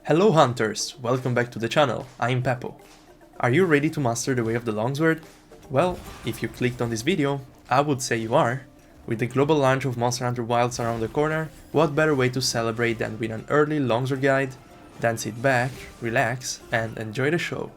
Hello hunters, welcome back to the channel, I'm Peppo. Are you ready to master the way of the longsword? Well, if you clicked on this video, I would say you are. With the global launch of Monster Hunter Wilds around the corner, what better way to celebrate than with an early longsword guide? Then sit back, relax, and enjoy the show.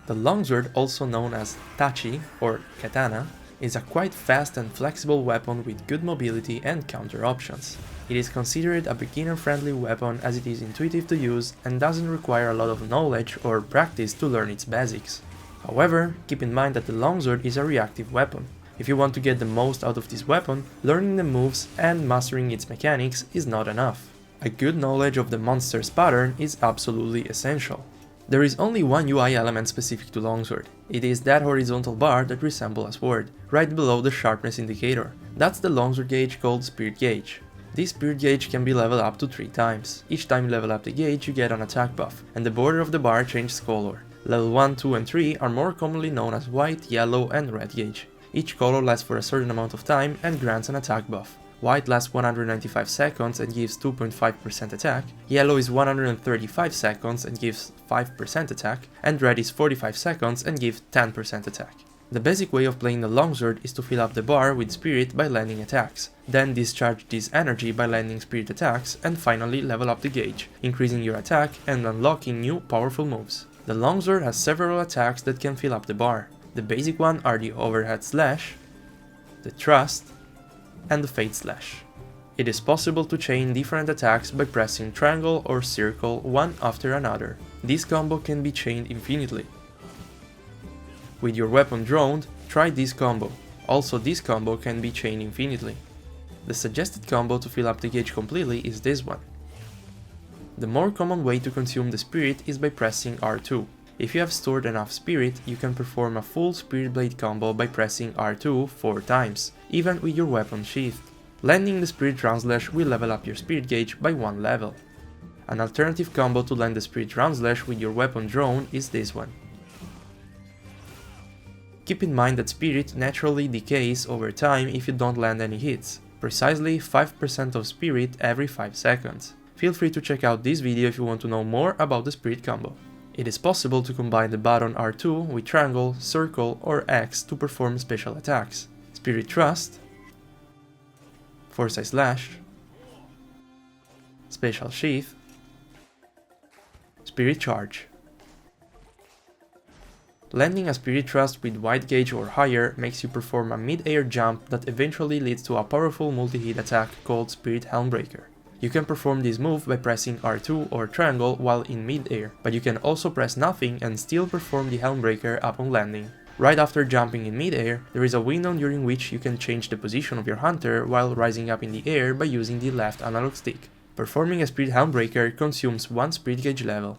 The longsword, also known as tachi or katana, is a quite fast and flexible weapon with good mobility and counter options. It is considered a beginner-friendly weapon as it is intuitive to use and doesn't require a lot of knowledge or practice to learn its basics. However, keep in mind that the longsword is a reactive weapon. If you want to get the most out of this weapon, learning the moves and mastering its mechanics is not enough. A good knowledge of the monster's pattern is absolutely essential. There is only one UI element specific to longsword. It is that horizontal bar that resembles a sword, right below the sharpness indicator. That's the longsword gauge called Spirit Gauge. This Spirit Gauge can be leveled up to 3 times. Each time you level up the gauge, you get an attack buff, and the border of the bar changes color. Level 1, 2 and 3 are more commonly known as white, yellow and red gauge. Each color lasts for a certain amount of time and grants an attack buff. White lasts 195 seconds and gives 2.5% attack, yellow is 135 seconds and gives 5% attack, and red is 45 seconds and gives 10% attack. The basic way of playing the longsword is to fill up the bar with spirit by landing attacks, then discharge this energy by landing spirit attacks, and finally level up the gauge, increasing your attack and unlocking new powerful moves. The longsword has several attacks that can fill up the bar. The basic one are the overhead slash, the thrust, and the fade slash. It is possible to chain different attacks by pressing triangle or circle one after another. This combo can be chained infinitely. With your weapon droned, try this combo. Also, this combo can be chained infinitely. The suggested combo to fill up the gauge completely is this one. The more common way to consume the spirit is by pressing R2. If you have stored enough spirit, you can perform a full spirit blade combo by pressing R2 4 times, even with your weapon sheathed. Landing the spirit round slash will level up your spirit gauge by 1 level. An alternative combo to land the spirit round slash with your weapon drone is this one. Keep in mind that spirit naturally decays over time if you don't land any hits, precisely 5% of spirit every 5 seconds. Feel free to check out this video if you want to know more about the spirit combo. It is possible to combine the button R2 with triangle, circle or X to perform special attacks. Spirit Thrust, Foresight Slash, Special Sheath, Spirit Charge. Landing a Spirit Thrust with white gauge or higher makes you perform a mid-air jump that eventually leads to a powerful multi-hit attack called Spirit Helmbreaker. You can perform this move by pressing R2 or triangle while in mid-air, but you can also press nothing and still perform the Helmbreaker upon landing. Right after jumping in mid-air, there is a window during which you can change the position of your hunter while rising up in the air by using the left analog stick. Performing a Spirit Helmbreaker consumes 1 Spirit Gauge level.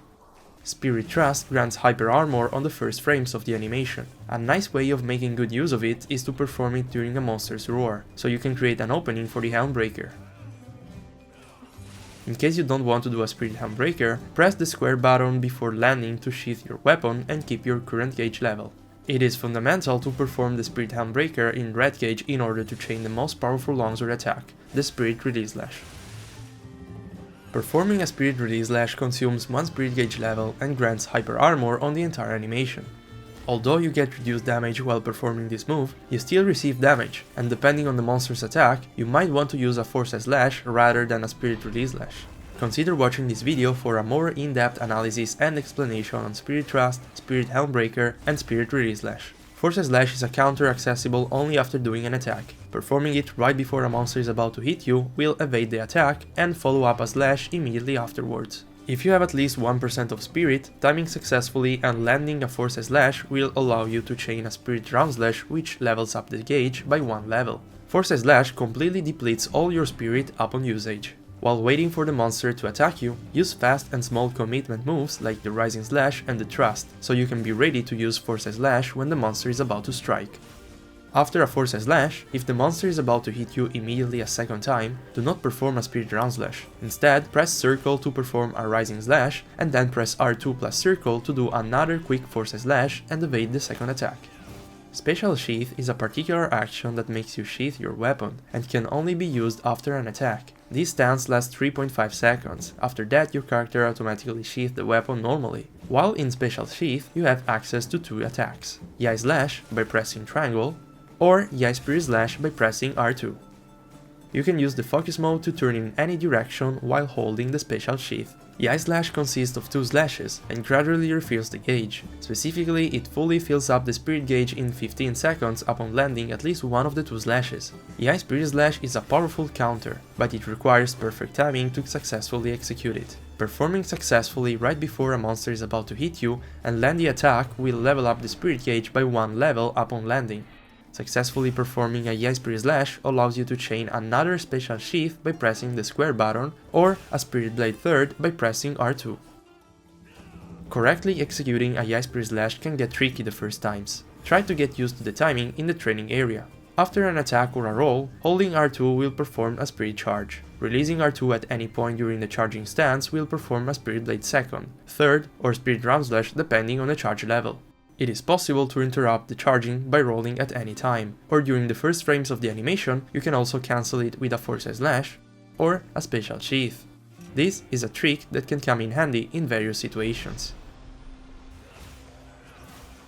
Spirit Thrust grants hyper armor on the first frames of the animation. A nice way of making good use of it is to perform it during a monster's roar, so you can create an opening for the Helmbreaker. In case you don't want to do a Spirit Helmbreaker, press the square button before landing to sheath your weapon and keep your current gauge level. It is fundamental to perform the Spirit Helmbreaker in red gauge in order to chain the most powerful longsword attack, the Spirit Release Slash. Performing a Spirit Release Slash consumes 1 Spirit Gauge level and grants hyper armor on the entire animation. Although you get reduced damage while performing this move, you still receive damage, and depending on the monster's attack, you might want to use a Foresight Slash rather than a Spirit Release Slash. Consider watching this video for a more in-depth analysis and explanation on Spirit Thrust, Spirit Helmbreaker, and Spirit Release Slash. Foresight Slash is a counter accessible only after doing an attack. Performing it right before a monster is about to hit you will evade the attack and follow up a slash immediately afterwards. If you have at least 1% of spirit, timing successfully and landing a Foresight Slash will allow you to chain a Spirit Round Slash which levels up the gauge by 1 level. Foresight Slash completely depletes all your spirit upon usage. While waiting for the monster to attack you, use fast and small commitment moves like the Rising Slash and the Thrust, so you can be ready to use Foresight Slash when the monster is about to strike. After a Foresight Slash, if the monster is about to hit you immediately a second time, do not perform a Spirit Round Slash. Instead, press circle to perform a Rising Slash, and then press R2 plus circle to do another quick Foresight Slash and evade the second attack. Special Sheath is a particular action that makes you sheath your weapon and can only be used after an attack. This stance lasts 3.5 seconds, after that your character automatically sheaths the weapon normally. While in Special Sheath you have access to 2 attacks, Iai Slash by pressing triangle, or Iai Spirit Slash by pressing R2. You can use the focus mode to turn in any direction while holding the Special Sheath. Iai Slash consists of 2 slashes and gradually refills the gauge. Specifically, it fully fills up the spirit gauge in 15 seconds upon landing at least one of the 2 slashes. Iai Spirit Slash is a powerful counter, but it requires perfect timing to successfully execute it. Performing successfully right before a monster is about to hit you and land the attack will level up the spirit gauge by 1 level upon landing. Successfully performing a Iai Spirit Slash allows you to chain another Special Sheath by pressing the square button, or a Spirit Blade third by pressing R2. Correctly executing a Iai Spirit Slash can get tricky the first times. Try to get used to the timing in the training area. After an attack or a roll, holding R2 will perform a Spirit Charge. Releasing R2 at any point during the charging stance will perform a Spirit Blade second, third, or Spirit Round Slash depending on the charge level. It is possible to interrupt the charging by rolling at any time, or during the first frames of the animation you can also cancel it with a foresight slash or a Special Sheath. This is a trick that can come in handy in various situations.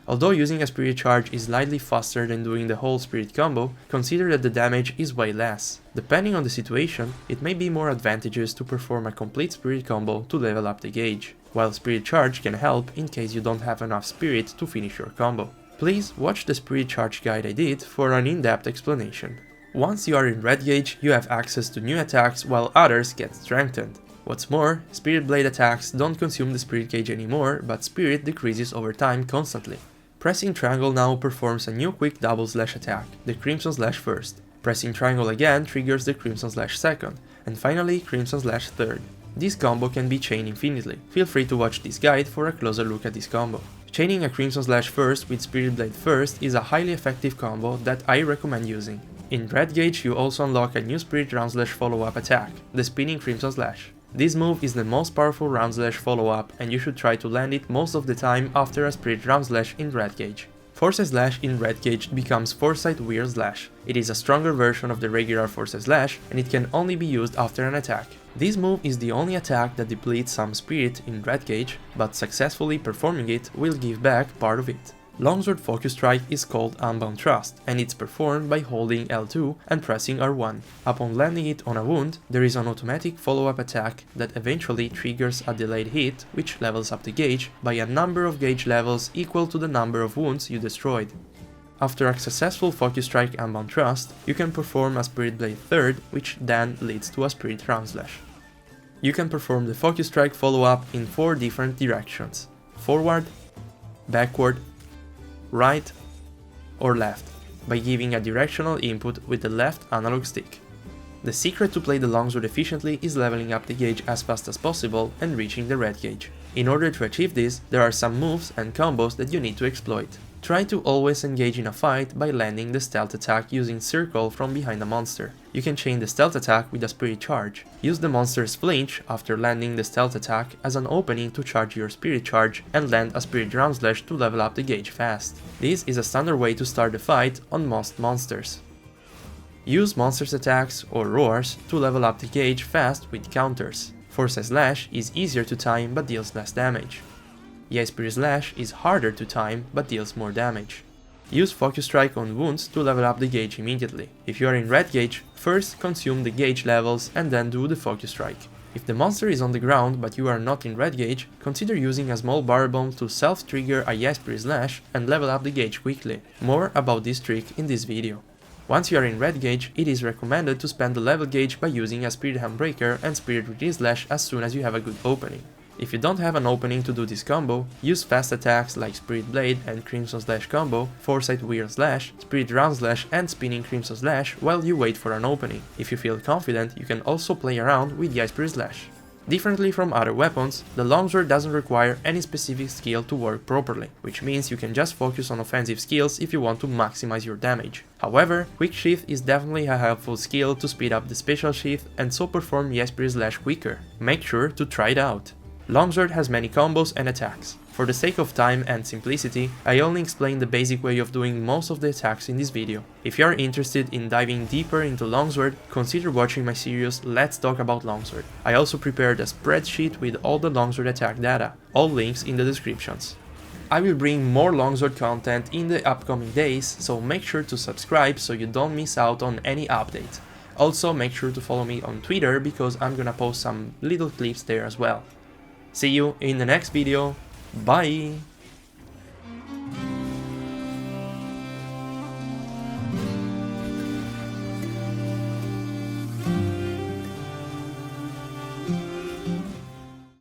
Although using a Spirit Charge is slightly faster than doing the whole Spirit combo, consider that the damage is way less. Depending on the situation, it may be more advantageous to perform a complete Spirit combo to level up the gauge, while Spirit Charge can help in case you don't have enough Spirit to finish your combo. Please watch the Spirit Charge guide I did for an in-depth explanation. Once you are in red gauge, you have access to new attacks while others get strengthened. What's more, Spirit Blade attacks don't consume the Spirit gauge anymore, but Spirit decreases over time constantly. Pressing triangle now performs a new quick double slash attack, the Crimson Slash first. Pressing triangle again triggers the Crimson Slash second, and finally Crimson Slash third. This combo can be chained infinitely. Feel free to watch this guide for a closer look at this combo. Chaining a Crimson Slash first with Spirit Blade first is a highly effective combo that I recommend using. In red gauge you also unlock a new Spirit Round Slash follow-up attack, the Spinning Crimson Slash. This move is the most powerful Round Slash follow-up and you should try to land it most of the time after a Spirit Round Slash in red gauge. Foresight Slash in red gauge becomes Foresight Weird Slash. It is a stronger version of the regular Foresight Slash and it can only be used after an attack. This move is the only attack that depletes some spirit in red gauge, but successfully performing it will give back part of it. Longsword Focus Strike is called Unbound Thrust, and it's performed by holding L2 and pressing R1. Upon landing it on a wound, there is an automatic follow-up attack that eventually triggers a delayed hit, which levels up the gauge by a number of gauge levels equal to the number of wounds you destroyed. After a successful Focus Strike Unbound Thrust, you can perform a Spirit Blade third, which then leads to a Spirit Round Slash. You can perform the Focus Strike follow-up in 4 different directions: forward, backward, right, or left, by giving a directional input with the left analog stick. The secret to play the longsword efficiently is leveling up the gauge as fast as possible and reaching the red gauge. In order to achieve this, there are some moves and combos that you need to exploit. Try to always engage in a fight by landing the stealth attack using circle from behind a monster. You can chain the stealth attack with a Spirit Charge. Use the monster's flinch after landing the stealth attack as an opening to charge your Spirit Charge and land a Spirit Round Slash to level up the gauge fast. This is a standard way to start the fight on most monsters. Use monsters' attacks or roars to level up the gauge fast with counters. Foresight Slash is easier to time but deals less damage. Iai Spirit Slash is harder to time but deals more damage. Use Focus Strike on wounds to level up the gauge immediately. If you are in red gauge, first consume the gauge levels and then do the Focus Strike. If the monster is on the ground but you are not in red gauge, consider using a small barrel bomb to self-trigger a Iai Spirit Slash and level up the gauge quickly. More about this trick in this video. Once you are in red gauge, it is recommended to spend the level gauge by using a Spirit Handbreaker and Spirit Release Slash as soon as you have a good opening. If you don't have an opening to do this combo, use fast attacks like Spirit Blade and Crimson Slash combo, Foresight Weird Slash, Spirit Round Slash and Spinning Crimson Slash while you wait for an opening. If you feel confident, you can also play around with Iai Spirit Slash. Differently from other weapons, the longsword doesn't require any specific skill to work properly, which means you can just focus on offensive skills if you want to maximize your damage. However, Quick Sheath is definitely a helpful skill to speed up the Special Sheath and so perform Iai Spirit Slash quicker. Make sure to try it out. Longsword has many combos and attacks. For the sake of time and simplicity, I only explained the basic way of doing most of the attacks in this video. If you are interested in diving deeper into longsword, consider watching my series Let's Talk About Longsword. I also prepared a spreadsheet with all the longsword attack data, all links in the descriptions. I will bring more longsword content in the upcoming days, so make sure to subscribe so you don't miss out on any update. Also make sure to follow me on Twitter because I'm gonna post some little clips there as well. See you in the next video. Bye!